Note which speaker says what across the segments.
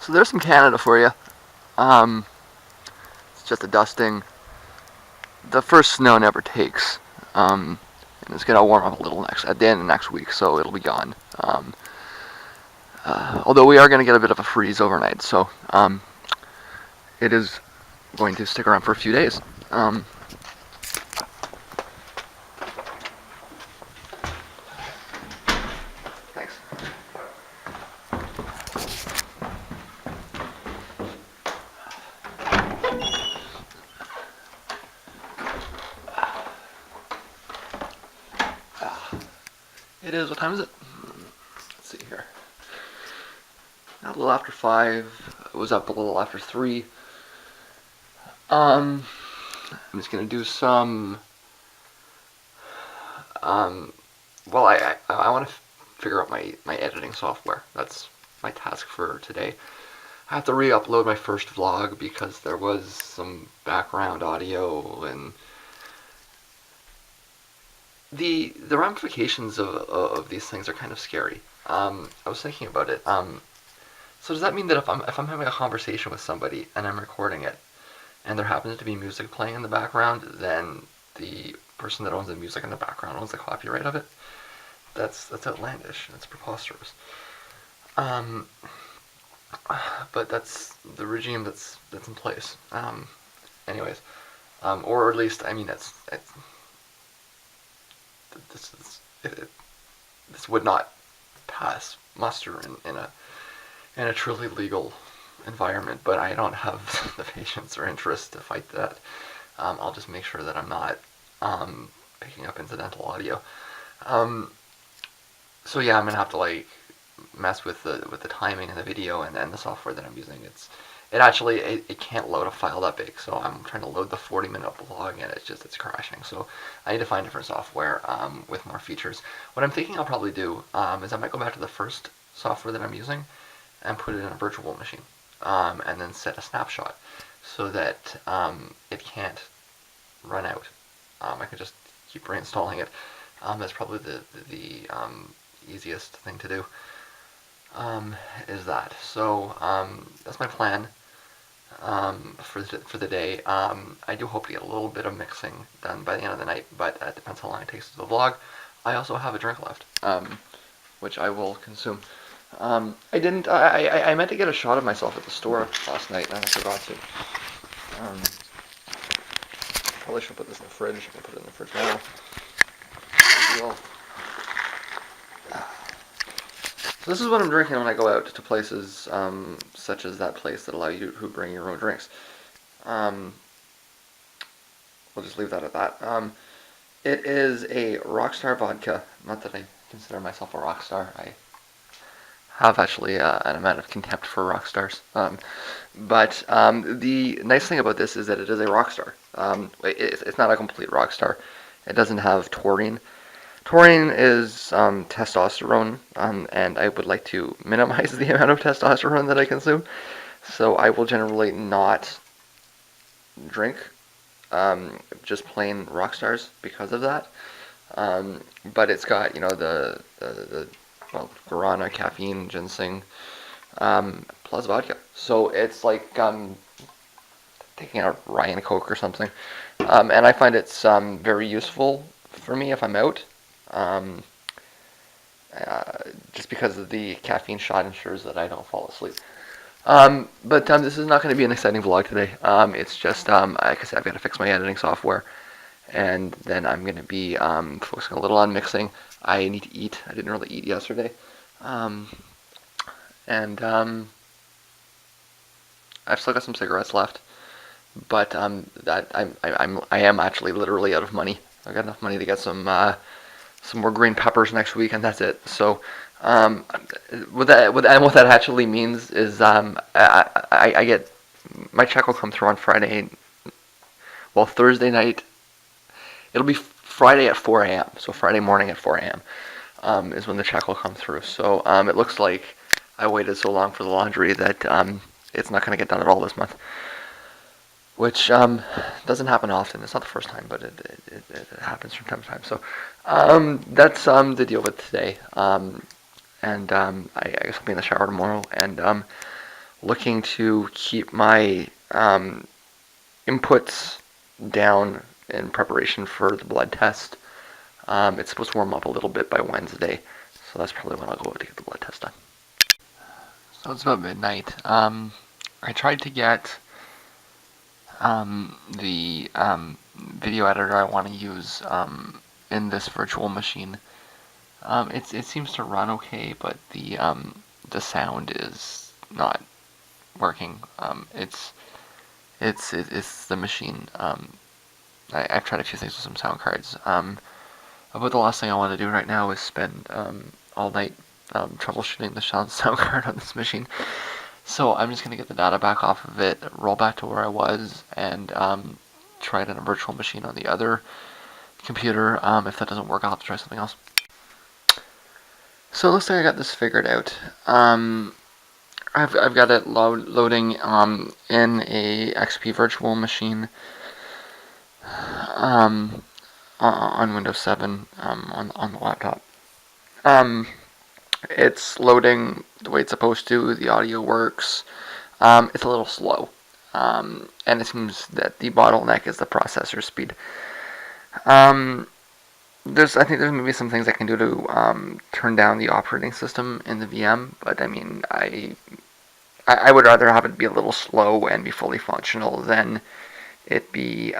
Speaker 1: So there's some Canada for you. Um, it's just a dusting. The first snow never takes. And it's gonna warm up a little at the end of next week, so it'll be gone. Although we are gonna get a bit of a freeze overnight, so it is going to stick around for a few days. Thanks. It is. What time is it? Let's see here. Now a little after 5. It was up a little after 3. I'm just gonna do some. Well, I want to figure out my editing software. That's my task for today. I have to re-upload my first vlog because there was some background audio, and the ramifications of these things are kind of scary. I was thinking about it. So does that mean that if I'm having a conversation with somebody and I'm recording it, and there happens to be music playing in the background, then the person that owns the music in the background owns the copyright of it? That's outlandish. That's preposterous. But that's the regime that's in place. Anyways, or at least I mean this would not pass muster in a truly legal environment. But I don't have the patience or interest to fight that. I'll just make sure that I'm not picking up incidental audio. So yeah, I'm gonna have to like mess with the timing and the video and the software that I'm using. It can't load a file that big, so I'm trying to load the 40-minute blog and it's crashing. So I need to find different software with more features. What I'm thinking I'll probably do is I might go back to the first software that I'm using and put it in a virtual machine, and then set a snapshot so that it can't run out. I can just keep reinstalling it. That's probably the easiest thing to do. Is that so? That's my plan for the day. I do hope to get a little bit of mixing done by the end of the night, but it depends how long it takes to do the vlog. I also have a drink left, which I will consume. I didn't. I meant to get a shot of myself at the store last night, and I forgot to. Probably should put this in the fridge. I can put it in the fridge now. Deal. So this is what I'm drinking when I go out to places such as that place that allow you to bring your own drinks. We'll just leave that at that. It is a Rockstar vodka. Not that I consider myself a rock star. I have actually an amount of contempt for rock stars. But the nice thing about this is that it is a Rockstar. It's not a complete Rockstar. It doesn't have taurine. Taurine is testosterone, and I would like to minimize the amount of testosterone that I consume. So I will generally not drink just plain Rockstars because of that. But it's got, the guarana, caffeine, ginseng, plus vodka. So it's like taking a Ryan Coke or something. And I find it's very useful for me if I'm out. Just because of the caffeine shot ensures that I don't fall asleep. But this is not going to be an exciting vlog today. It's just, like I said, I've got to fix my editing software, and then I'm going to be focusing a little on mixing. I need to eat. I didn't really eat yesterday, and I've still got some cigarettes left. But I am actually literally out of money. I've got enough money to get some more green peppers next week, and that's it. So, what that actually means is I get my check will come through on Friday. Well, Thursday night. It'll be Friday at 4 a.m. So Friday morning at 4 a.m. Is when the check will come through. So it looks like I waited so long for the laundry that it's not going to get done at all this month. Which doesn't happen often. It's not the first time, but it happens from time to time. So that's the deal with today. And I guess I'll be in the shower tomorrow, and looking to keep my inputs down in preparation for the blood test. It's supposed to warm up a little bit by Wednesday, so that's probably when I'll go out to get the blood test done. So it's about midnight. I tried to get the video editor I want to use in this virtual machine. It seems to run okay, but the sound is not working. It's the machine. I've tried a few things with some sound cards. But the last thing I want to do right now is spend all night troubleshooting the sound card on this machine. So I'm just going to get the data back off of it, roll back to where I was, and try it on a virtual machine on the other computer. If that doesn't work, I'll have to try something else. So it looks like I got this figured out. I've got it loading in a XP virtual machine on Windows 7 on the laptop. It's loading the way it's supposed to. The audio works. It's a little slow, and it seems that the bottleneck is the processor speed. I think there's maybe some things I can do to turn down the operating system in the VM, but I mean, I would rather have it be a little slow and be fully functional than it be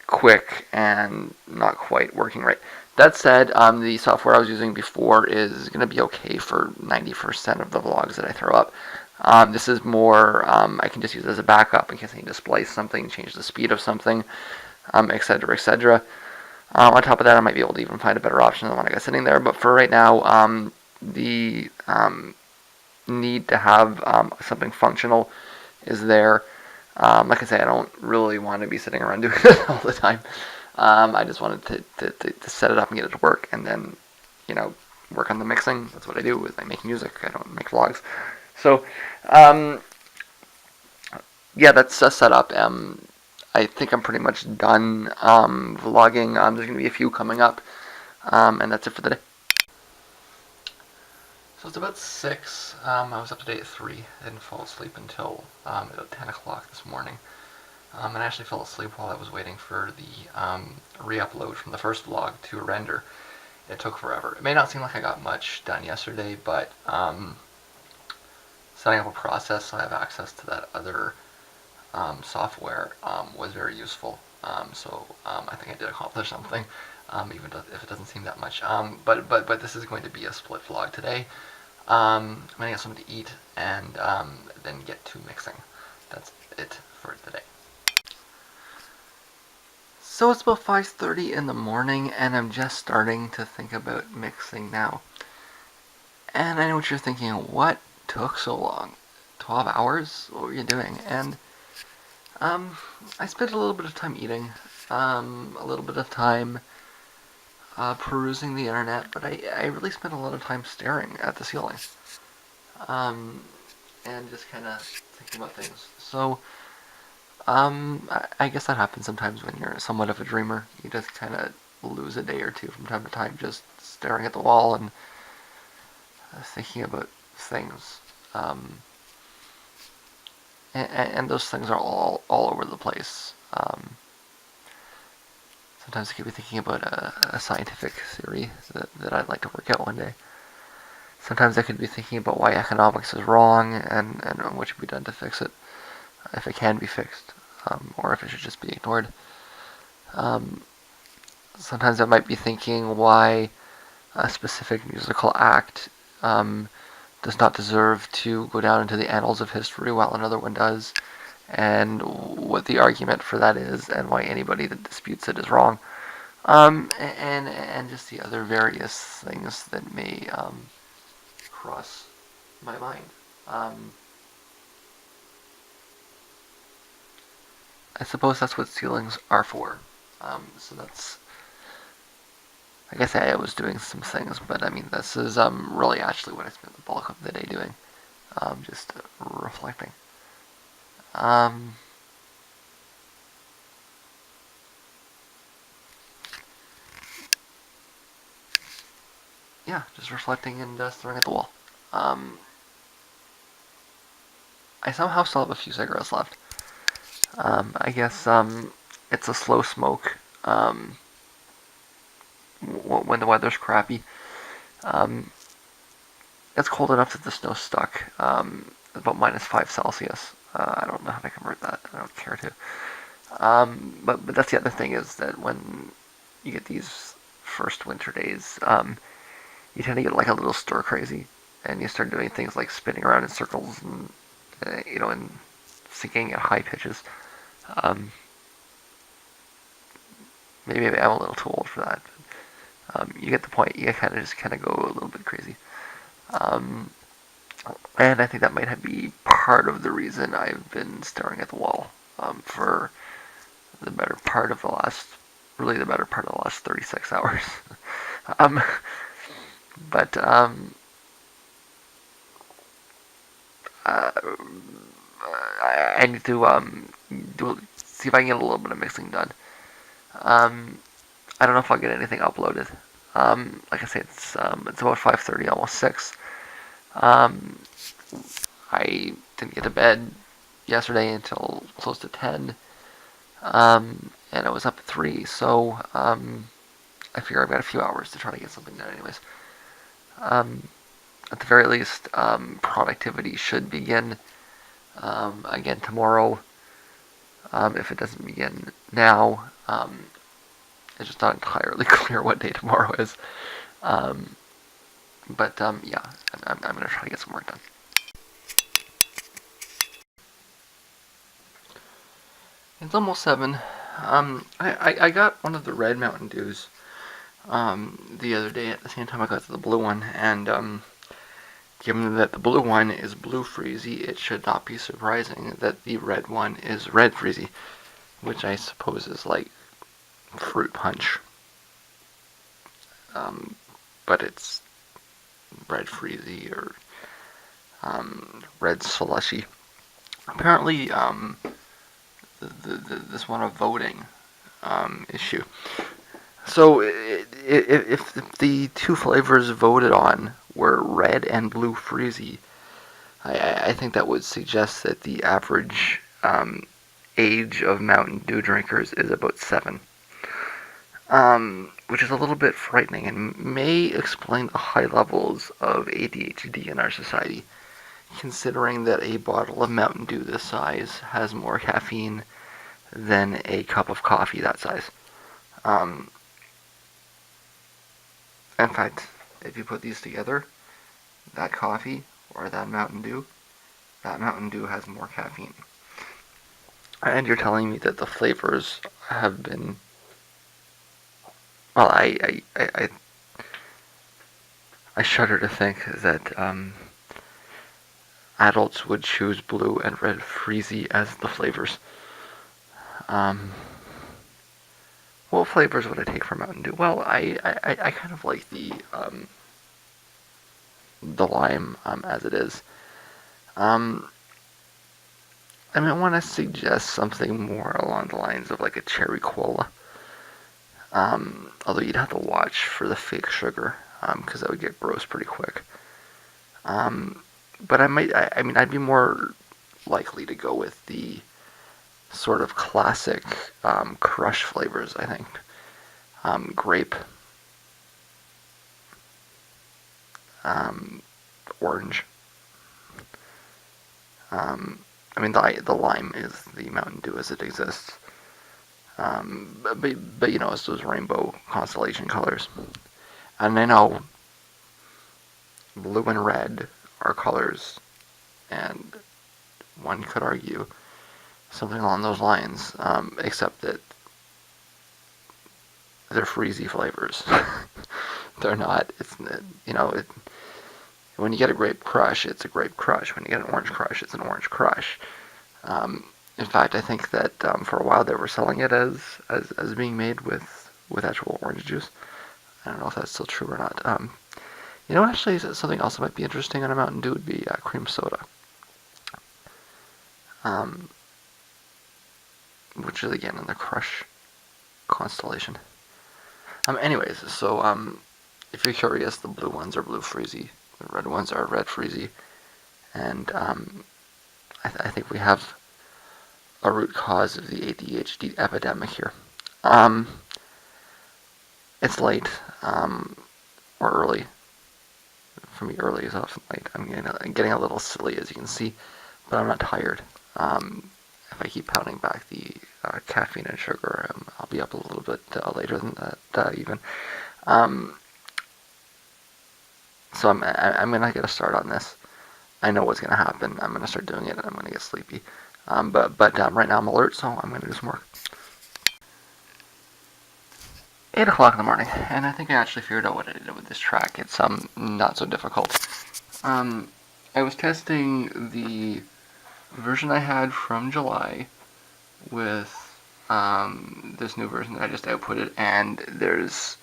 Speaker 1: quick and not quite working right. That said, the software I was using before is going to be okay for 90% of the vlogs that I throw up. This is more, I can just use it as a backup in case I need to splice something, change the speed of something, etc., etc. On top of that, I might be able to even find a better option than the one I got sitting there. But for right now, the need to have something functional is there. Like I say, I don't really want to be sitting around doing this all the time. I just wanted to set it up and get it to work, and then, work on the mixing. That's what I do. Is I make music. I don't make vlogs. So, yeah, that's set up. I think I'm pretty much done vlogging. There's going to be a few coming up, and that's it for the day. So it's about 6. I was up to date at 3. I didn't fall asleep until about 10 o'clock this morning. And I actually fell asleep while I was waiting for the re-upload from the first vlog to render. It took forever. It may not seem like I got much done yesterday, but setting up a process so I have access to that other software was very useful. So I think I did accomplish something, even if it doesn't seem that much. But this is going to be a split vlog today. I'm going to get something to eat and then get to mixing. That's it for today. So it's about 5:30 in the morning, and I'm just starting to think about mixing now. And I know what you're thinking. What took so long? 12 hours? What were you doing? And I spent a little bit of time eating, a little bit of time perusing the internet, but I really spent a lot of time staring at the ceiling, and just kind of thinking about things. So, I guess that happens sometimes when you're somewhat of a dreamer. You just kind of lose a day or two from time to time just staring at the wall and thinking about things. And those things are all over the place. Sometimes I could be thinking about a scientific theory that I'd like to work out one day. Sometimes I could be thinking about why economics is wrong and what should be done to fix it, if it can be fixed, or if it should just be ignored. Sometimes I might be thinking why a specific musical act does not deserve to go down into the annals of history while another one does, and what the argument for that is, and why anybody that disputes it is wrong, and just the other various things that may cross my mind. I suppose that's what ceilings are for. So that's, I guess I was doing some things, but I mean, this is really actually what I spent the bulk of the day doing, just reflecting. Yeah, just reflecting and staring at the wall. I somehow still have a few cigarettes left. I guess it's a slow smoke. When the weather's crappy, um, it's cold enough that the snow's stuck. About -5 Celsius. I don't know how to convert that. I don't care to. But that's the other thing is that when you get these first winter days, you tend to get like a little stir crazy, and you start doing things like spinning around in circles and and singing at high pitches. Um, maybe I'm a little too old for that. You get the point. You kind of go a little bit crazy. Um, and I think that might be part of the reason I've been staring at the wall for the better part of the last, really the better part of the last 36 hours. um, but uh, I need to see if I can get a little bit of mixing done. Um, I don't know if I'll get anything uploaded. Like I say, it's about 5:30, almost 6. Um, I didn't get to bed yesterday until close to 10, and I was up at 3, so I figure I've got a few hours to try to get something done anyways. Um, at the very least, productivity should begin again tomorrow. If it doesn't begin now, it's just not entirely clear what day tomorrow is. Um, but yeah, I'm going to try to get some work done. It's almost 7. I got one of the red Mountain Dews the other day at the same time I got the blue one, and given that the blue one is blue freezy, it should not be surprising that the red one is red freezy, which I suppose is like fruit punch. Um, but it's red freezy or red slushy. Apparently, this one a voting issue. So if the two flavors voted on were red and blue freezy, I think that would suggest that the average age of Mountain Dew drinkers is about 7, which is a little bit frightening and may explain the high levels of ADHD in our society, considering that a bottle of Mountain Dew this size has more caffeine than a cup of coffee that size. Um, in fact, if you put these together, that coffee or that Mountain Dew has more caffeine. And you're telling me that the flavors have been. Well, I shudder to think that adults would choose blue and red freezy as the flavors. Um, what flavors would I take for Mountain Dew? Well, I kind of like the lime as it is. Um, I want to suggest something more along the lines of like a cherry cola. Although you'd have to watch for the fake sugar, because that would get gross pretty quick. Um, but I'd be more likely to go with the sort of classic crush flavors, I think. Grape, um, orange. Um, the lime is the Mountain Dew as it exists. But it's those rainbow constellation colors. And I know blue and red are colors, and one could argue something along those lines, except that they're freezy flavors. They're not. When you get a grape crush, it's a grape crush. When you get an orange crush, it's an orange crush. In fact, I think that for a while they were selling it as being made with actual orange juice. I don't know if that's still true or not. Actually, something else that might be interesting on a Mountain Dew would be cream soda, um, which is again in the crush constellation. Anyways, so if you're curious, the blue ones are blue freezy, the red ones are red freezy, and I think we have a root cause of the ADHD epidemic here. Um, it's late, or early. For me, early is often late. I'm getting a little silly, as you can see, but I'm not tired. If I keep pounding back the caffeine and sugar, I'll be up a little bit later than that even. Um, so I'm gonna get a start on this. I know what's gonna happen. I'm gonna start doing it, and I'm gonna get sleepy. But right now I'm alert, so I'm gonna do some work. 8 o'clock in the morning, and I think I actually figured out what I did with this track. It's not so difficult. Um, I was testing the version I had from July with this new version that I just outputted, and there's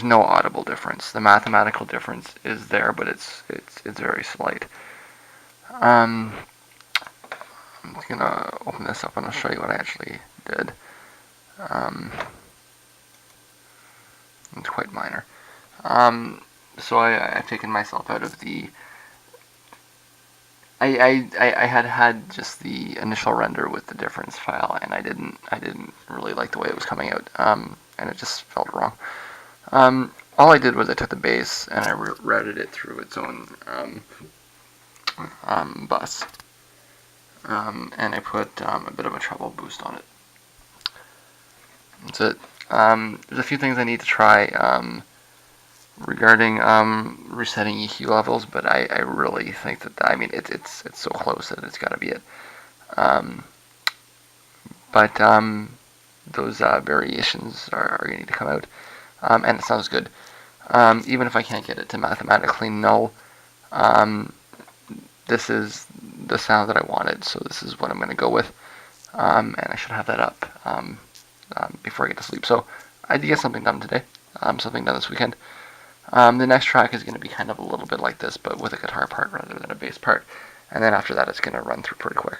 Speaker 1: no audible difference. The mathematical difference is there, but it's very slight. Um, I'm just gonna open this up and I'll show you what I actually did. Um, it's quite minor. So I've taken myself out of the. I had just the initial render with the difference file, and I didn't really like the way it was coming out, and it just felt wrong. All I did was I took the bass and I routed it through its own bus, and I put a bit of a treble boost on it. That's it. There's a few things I need to try regarding resetting EQ levels, but I really think that it's so close that it's got to be it. Um, but those variations are going to need to come out, and it sounds good. Even if I can't get it to mathematically null, um, this is the sound that I wanted, so this is what I'm going to go with, and I should have that up before I get to sleep. So I did get something done today, something done this weekend. The next track is going to be kind of a little bit like this, but with a guitar part rather than a bass part, and then after that it's going to run through pretty quick.